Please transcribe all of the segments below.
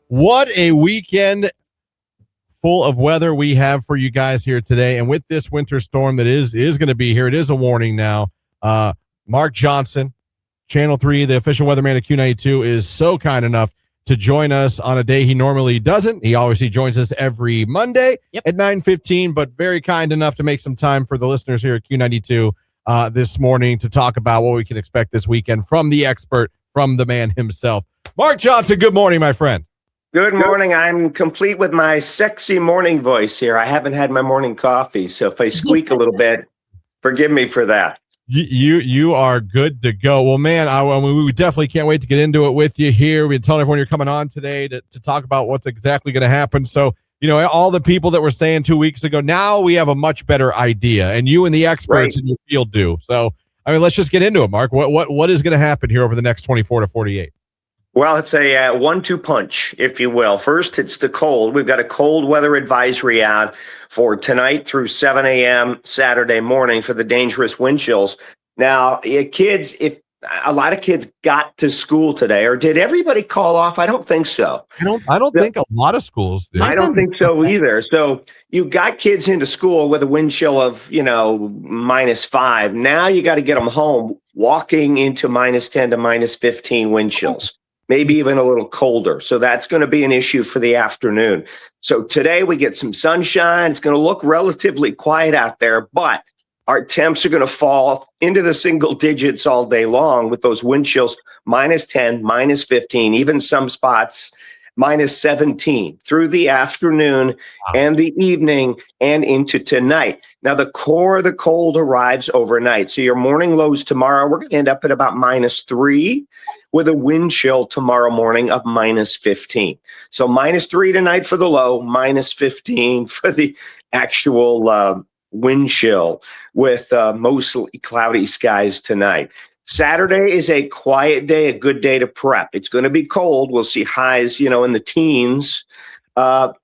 What a weekend full of weather we have for you guys here today. And with this winter storm that is going to be here, it is a warning now. Mark Johnson, Channel 3, the official weatherman of Q92, is so kind enough to join us on a day he normally doesn't. He obviously joins us every Monday at 9:15, but very kind enough to make some time for the listeners here at Q92 this morning to talk about what we can expect this weekend from the expert, from the man himself. Mark Johnson, good morning, my friend. Good morning. I'm complete with my sexy morning voice here. I haven't had my morning coffee, so if I squeak a little bit, forgive me for that. You are good to go. Well, man, we definitely can't wait to get into it with you here. We've been telling everyone you're coming on today to talk about what's exactly going to happen. So, all the people that were saying 2 weeks ago, now we have a much better idea, and you and the experts in your field do. So, let's just get into it, Mark. What is going to happen here over the next 24 to 48? Well, it's a 1-2 punch, if you will. First, it's the cold. We've got a cold weather advisory out for tonight through 7 a.m. Saturday morning for the dangerous wind chills. Now, kids, if a lot of kids got to school today, or did everybody call off? I don't think so. I don't think a lot of schools did. I don't think so either. So you got kids into school with a wind chill of, -5. Now you got to get them home walking into -10 to -15 wind chills. Maybe even a little colder. So that's going to be an issue for the afternoon. So today we get some sunshine. It's going to look relatively quiet out there, but our temps are going to fall into the single digits all day long with those wind chills, -10, -15, even some spots -17 through the afternoon and the evening and into tonight. Now, the core of the cold arrives overnight. So your morning lows tomorrow, we're going to end up at about -3 with a wind chill tomorrow morning of -15. So -3 tonight for the low, -15 for the actual wind chill with mostly cloudy skies tonight. Saturday is a quiet day, a good day to prep. It's going to be cold. We'll see highs, in the teens.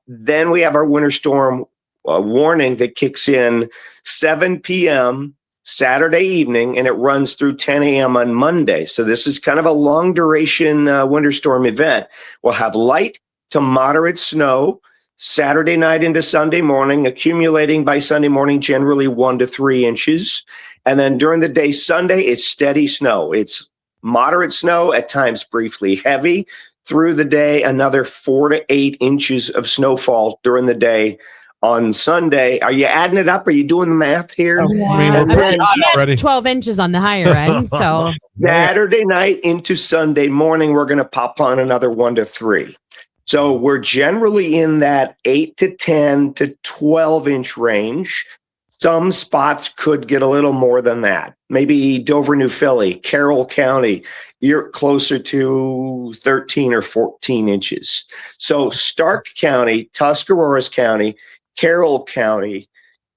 Then we have our winter storm warning that kicks in 7 p.m. Saturday evening, and it runs through 10 a.m. on Monday. So this is kind of a long duration winter storm event. We'll have light to moderate snow Saturday night into Sunday morning, accumulating by Sunday morning generally 1 to 3 inches. And then during the day, Sunday, it's steady snow. It's moderate snow, at times briefly heavy. Through the day, another 4 to 8 inches of snowfall during the day on Sunday. Are you adding it up? Are you doing the math here? I'm at 12 inches on the higher end. So Saturday night into Sunday morning, we're going to pop on another 1 to 3. So we're generally in that 8 to 10 to 12 inch range. Some spots could get a little more than that. Maybe Dover, New Philly, Carroll County, you're closer to 13 or 14 inches. So Stark County, Tuscaroras County, Carroll County,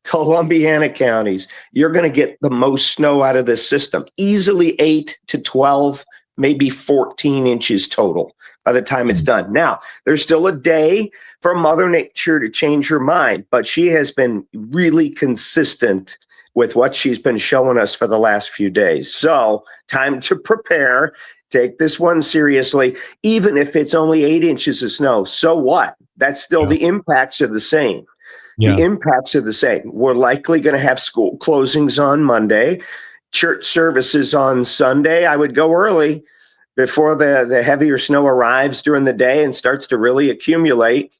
Columbiana counties, you're going to get the most snow out of this system. Easily 8 to 12, maybe 14 inches total by the time it's done. Now, there's still a day for Mother Nature to change her mind, but she has been really consistent with what she's been showing us for the last few days. So time to prepare. Take this one seriously, even if it's only 8 inches of snow. So what? That's still the impacts are the same. Yeah. The impacts are the same. We're likely going to have school closings on Monday, church services on Sunday. I would go early before the heavier snow arrives during the day and starts to really accumulate.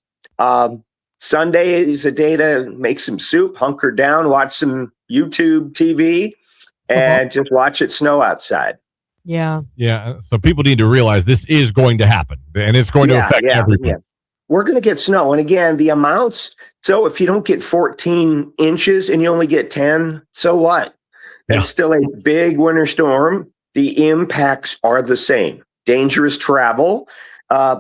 Sunday is a day to make some soup, hunker down, watch some YouTube TV, and just watch it snow outside. Yeah. Yeah. So people need to realize this is going to happen, and it's going to affect everybody. Yeah. We're going to get snow. And again, the amounts. So if you don't get 14 inches and you only get 10, so what? That's still a big winter storm. The impacts are the same. Dangerous travel.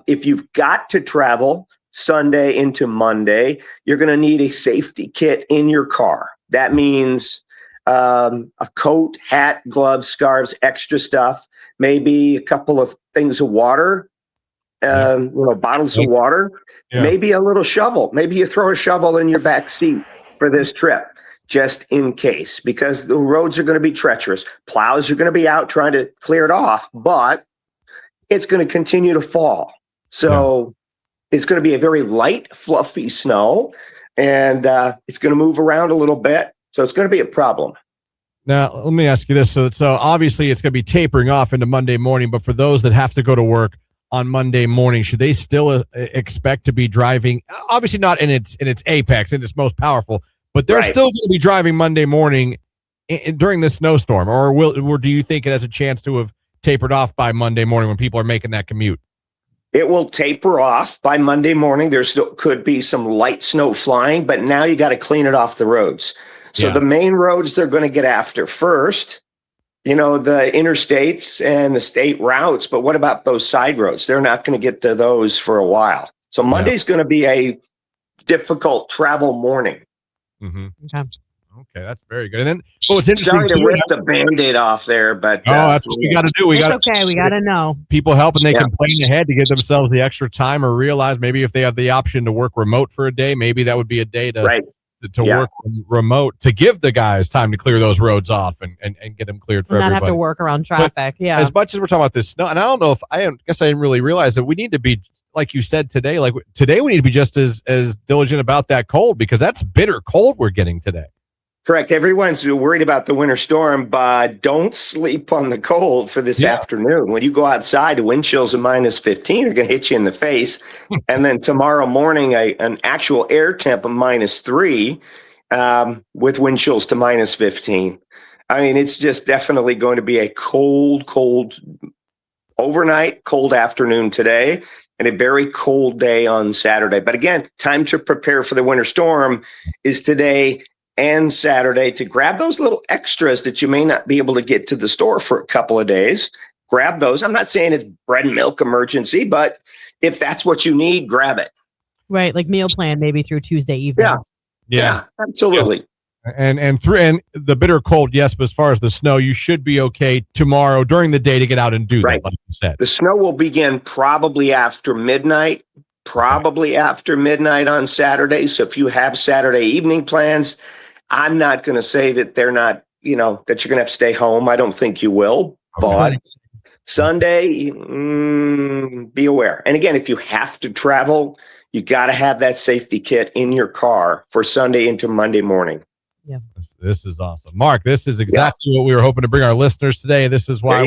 If you've got to travel Sunday into Monday, you're going to need a safety kit in your car. That means a coat, hat, gloves, scarves, extra stuff, maybe a couple of things of water, bottles of water, maybe a little shovel. Maybe you throw a shovel in your back seat for this trip, just in case, because the roads are going to be treacherous. Plows are going to be out trying to clear it off, but it's going to continue to fall. So It's going to be a very light, fluffy snow, and it's going to move around a little bit. So it's going to be a problem. Now, let me ask you this. So obviously it's going to be tapering off into Monday morning, but for those that have to go to work on Monday morning, should they still expect to be driving? Obviously not in its apex, in its most powerful, but they're still going to be driving Monday morning during this snowstorm, or do you think it has a chance to have tapered off by Monday morning when people are making that commute? It will taper off by Monday morning. There still could be some light snow flying, but now you got to clean it off the roads. So the main roads they're going to get after first, the interstates and the state routes. But what about those side roads? They're not going to get to those for a while. So Monday's going to be a difficult travel morning. Mm-hmm. Okay, that's very good. And then, what's interesting? Sorry to rip the Band-Aid off there, but that's what we got to do. We got to know. People help, and they can plan ahead to give themselves the extra time, or realize maybe if they have the option to work remote for a day, maybe that would be a day to work remote, to give the guys time to clear those roads off and get them cleared for everybody. Not have to work around traffic. But as much as we're talking about this snow, and I don't know if I guess I didn't really realize that we need to be, like you said today, we need to be just as diligent about that cold, because that's bitter cold we're getting today. Correct. Everyone's worried about the winter storm, but don't sleep on the cold for this afternoon. When you go outside, the wind chills of -15 are going to hit you in the face. And then tomorrow morning, an actual air temp of -3 with wind chills to -15. I mean, it's just definitely going to be a cold overnight, cold afternoon today, and a very cold day on Saturday. But again, time to prepare for the winter storm is today and Saturday, to grab those little extras that you may not be able to get to the store for a couple of days. Grab those. I'm not saying it's bread and milk emergency, but if that's what you need, grab it. Right, like meal plan maybe through Tuesday evening. Yeah, absolutely. Yeah. And the bitter cold, yes, but as far as the snow, you should be okay tomorrow during the day to get out and do that, like you said. The snow will begin probably after midnight. On Saturday. So if you have Saturday evening plans, I'm not going to say that they're not, that you're going to have to stay home. I don't think you will. Okay. But Sunday, be aware. And again, if you have to travel, you got to have that safety kit in your car for Sunday into Monday morning. Yeah, this is awesome. Mark, this is exactly what we were hoping to bring our listeners today. This is why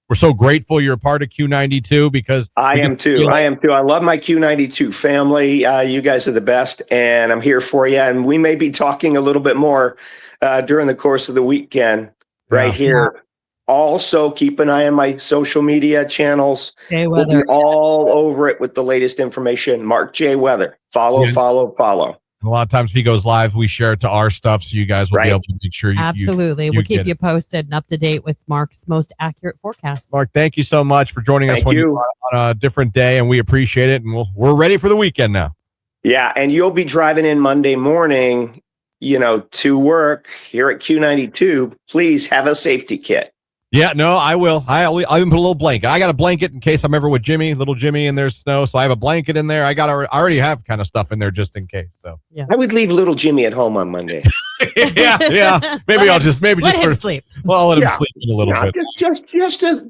we're so grateful you're a part of Q92, because I am too. I love my Q92 family. You guys are the best, and I'm here for you. And we may be talking a little bit more during the course of the weekend here. Also, keep an eye on my social media channels. Jay We'll Weather. be all over it with the latest information. Mark J. Weather. Follow. And a lot of times if he goes live, we share it to our stuff, so you guys will be able to make sure you Absolutely. We'll keep you posted and up to date with Mark's most accurate forecasts. Mark, thank you so much for joining us on a different day, and we appreciate it. And we're ready for the weekend now. Yeah, and you'll be driving in Monday morning, to work here at Q92. Please have a safety kit. Yeah, no, I will. I even put a little blanket. I got a blanket in case I'm ever with little Jimmy, and there's snow. So I have a blanket in there. I already have kind of stuff in there just in case. So I would leave little Jimmy at home on Monday. yeah. Maybe I'll just let him sleep. Well, I'll let him sleep in a little bit.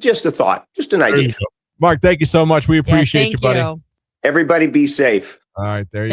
Just a thought, just an idea. Mark, thank you so much. We appreciate you, buddy. Everybody be safe. All right, there you go.